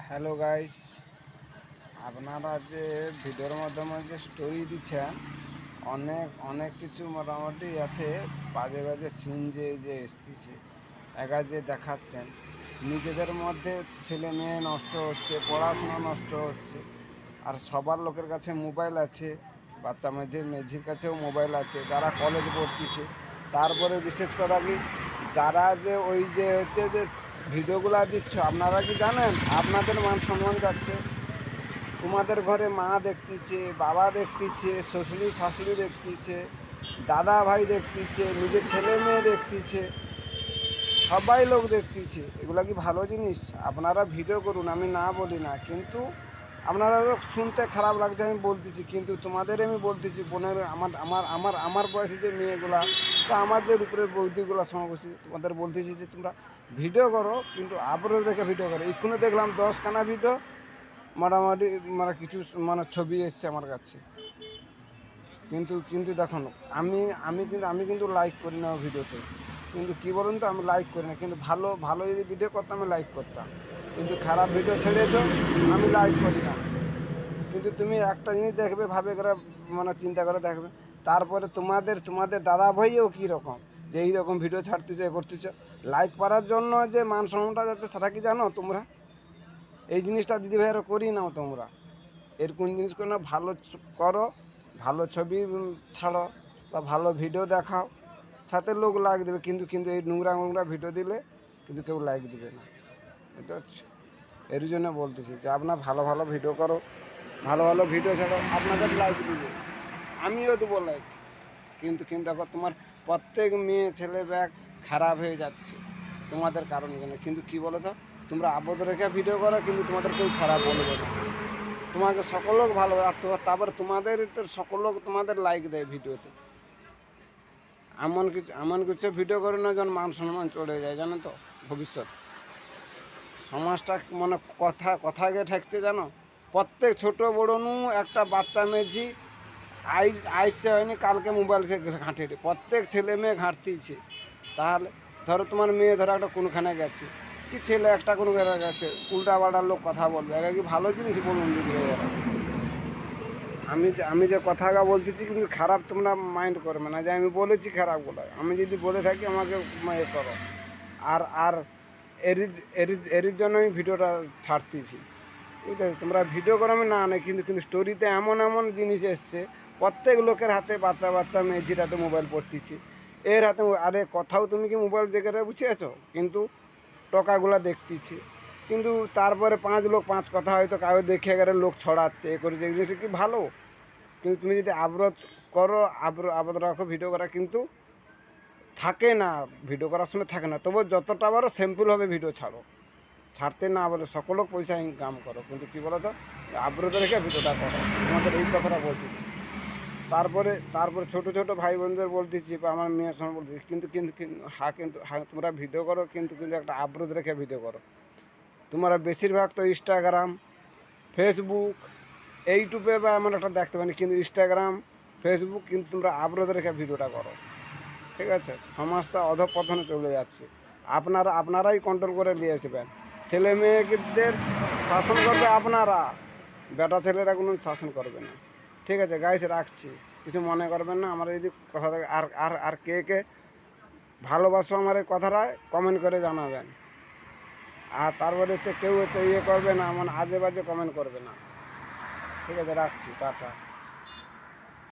Hello guys, আপনারা যে ভিডিওর মাধ্যমে যে স্টোরি দিচ্ছেন অনেক অনেক কিছু মোটামুটি ইয়াতে বাজে বাজে সিন যে এসতেছে একা যে দেখাচ্ছেন নিজেদের মধ্যে ছেলে মেয়ে নষ্ট হচ্ছে, পড়াশোনা নষ্ট হচ্ছে। আর সবার লোকের কাছে মোবাইল আছে, বাচ্চা মেঝির কাছেও মোবাইল আছে যারা কলেজ পড়তেছে। তারপরে বিশেষ কথা কি, যারা যে ওই যে হচ্ছে যে ভিডিওগুলো দিচ্ছ, আপনারা কি জানেন আপনাদের মান সম্মান যাচ্ছে? তোমাদের ঘরে মা দেখতেছে, বাবা দেখতেছে, শ্বশুরি শাশুড়ি দেখতেছে, দাদা ভাই দেখতেছে, নিজের ছেলে মেয়ে দেখতেছে, সবাই লোক দেখতেছে। এগুলা কি ভালো জিনিস? আপনারা ভিডিও করুন, আমি না বলি না, কিন্তু আপনারা শুনতে খারাপ লাগছে আমি বলতেছি, কিন্তু তোমাদের আমি বলতেছি বোনের আমার আমার আমার আমার বয়সী যে মেয়েগুলা বা আমার যে উপরের বৌদিগুলো সমবয়সী, তোমাদের বলতেছি যে তোমরা ভিডিও করো, কিন্তু আবারও দেখে ভিডিও করো। এক্ষুনি দেখলাম 10খানা ভিডিও মোটামুটি মানে কিছু মানে ছবি এসছে আমার কাছে, কিন্তু কিন্তু দেখুন আমি কিন্তু লাইক করি না ভিডিওতে। কিন্তু কী বলুন তো, আমি লাইক করি না, কিন্তু ভালো ভালো যদি ভিডিও করতাম আমি লাইক করতাম, কিন্তু খারাপ ভিডিও ছেড়েছো আমি লাইক করি না। কিন্তু তুমি একটা জিনিস দেখবে, ভাবে করে মানে চিন্তা করে দেখবে, তারপরে তোমাদের দাদা ভাইও কীরকম যে এইরকম ভিডিও ছাড়তেছো করতেছো লাইক করার জন্য যে মান সম্মানটা যাচ্ছে, সেটা কি জানো তোমরা? এই জিনিসটা দিদি ভাইয়েরা করি নাও তোমরা। এর কোন জিনিস করে না, ভালো করো, ভালো ছবি ছাড়ো বা ভালো ভিডিও দেখাও, সাথে লোক লাইক দেবে। কিন্তু কিন্তু এই নোংরা ভিডিও দিলে কিন্তু কেউ লাইক দেবে না। এটা হচ্ছে এর জন্য বলতেছি যে আপনার ভালো ভালো ভিডিও করো, ভালো ভালো ভিডিও ছাড়ো, আপনাদের লাইক দিবে, আমিও দেবো লাইক। কিন্তু কিন্তু এখন তোমার প্রত্যেক মেয়ে ছেলে ব্যাগ খারাপ হয়ে যাচ্ছে তোমাদের কারণে জন্য। কিন্তু কী বলো তো, তোমরা আবদ্ধ রেখে ভিডিও করো, কিন্তু তোমাদের কেউ খারাপ বলবে না, তোমাকে সকল লোক ভালো রাখতে হবে। তারপর তোমাদের সকল লোক তোমাদের লাইক দেয় ভিডিওতে। এমন কিছু ভিডিও করে না যেন মান সম্মান চলে যায়, জানো তো? ভবিষ্যৎ সমাজটা মানে কথা গিয়ে ঠেকছে, জানো? প্রত্যেক ছোট বড় নু একটা বাচ্চা মেয়েছি আইসে হয়নি, কালকে মোবাইল সে ঘাঁটে, প্রত্যেক ছেলে মেয়ে ঘাঁটতেইছে। তাহলে ধরো তোমার মেয়ে ধরো একটা কোনখানে গেছে, কি ছেলে একটা কোনো গেছে, উল্টা পাল্টার লোক কথা বলবে, এটা কি ভালো জিনিস বলুন দিদি? আমি যে কথাটা বলতেছি কিন্তু খারাপ তোমরা মাইন্ড করবে না, যে আমি বলেছি খারাপ বলে। আমি যদি বলে থাকি আমাকে এ করো। আর আর এর জন্য আমি ভিডিওটা ছাড়তেছি, বুঝতে পারছি? তোমরা ভিডিও করো আমি না নেই, কিন্তু কিন্তু স্টোরিতে এমন এমন জিনিস এসছে, প্রত্যেক লোকের হাতে বাচ্চা মেয়েছির হাতে মোবাইল পড়তেছি, এর হাতে। আরে কথাও তুমি কি মোবাইল দেখে বুঝে আছো? কিন্তু টকাগুলা দেখতেছি, কিন্তু তারপরে 5 লোক 5 কথা হয়তো কাউ দেখে গেলে লোক ছড়াচ্ছে, এ করেছে, এই জিনিস কি ভালো? কিন্তু তুমি যদি আবরত করো, আবরত রাখো ভিডিও করা, কিন্তু থাকে না, ভিডিও করার সময় থাকে না, তবু যতটা পারো সিম্পলভাবে ভিডিও ছাড়তে না বলে সকল পয়সা ইনকাম করো, কিন্তু কী বলো তো, আবরত রেখে ভিডিওটা করো। তোমাদের এই কথাটা বলতেছি। তারপরে ছোটো ভাই বোনদের বলতেছি বা আমার মেয়ের সঙ্গে বলতেছি, কিন্তু তোমরা ভিডিও করো, কিন্তু কিন্তু একটা আবরত রেখে ভিডিও করো। তোমরা বেশিরভাগ তো ইনস্টাগ্রাম, ফেসবুক, ইউটিউবে বা এমন একটা দেখতে পারি, কিন্তু ইনস্টাগ্রাম, ফেসবুক কিন্তু তোমরা আবরত রেখে ভিডিওটা করো, ঠিক আছে? সমাজটা অধঃপতনে চলে যাচ্ছে, আপনারাই কন্ট্রোল করে নিয়ে আসবেন। ছেলে মেয়েদের শাসন করবে আপনারা, বেটা ছেলেরা কোনো শাসন করবে না। ঠিক আছে গাইস, রাখছি, কিছু মনে করবেন না। আমার যদি কথা থাকে আর আর আর কে ভালোবাসো আমার এই কথাটা কমেন্ট করে জানাবেন। আর তারপরে হচ্ছে কেউ হচ্ছে করবে না, মানে আজে বাজে কমেন্ট করবে না। ঠিক আছে, রাখছি, টাটা।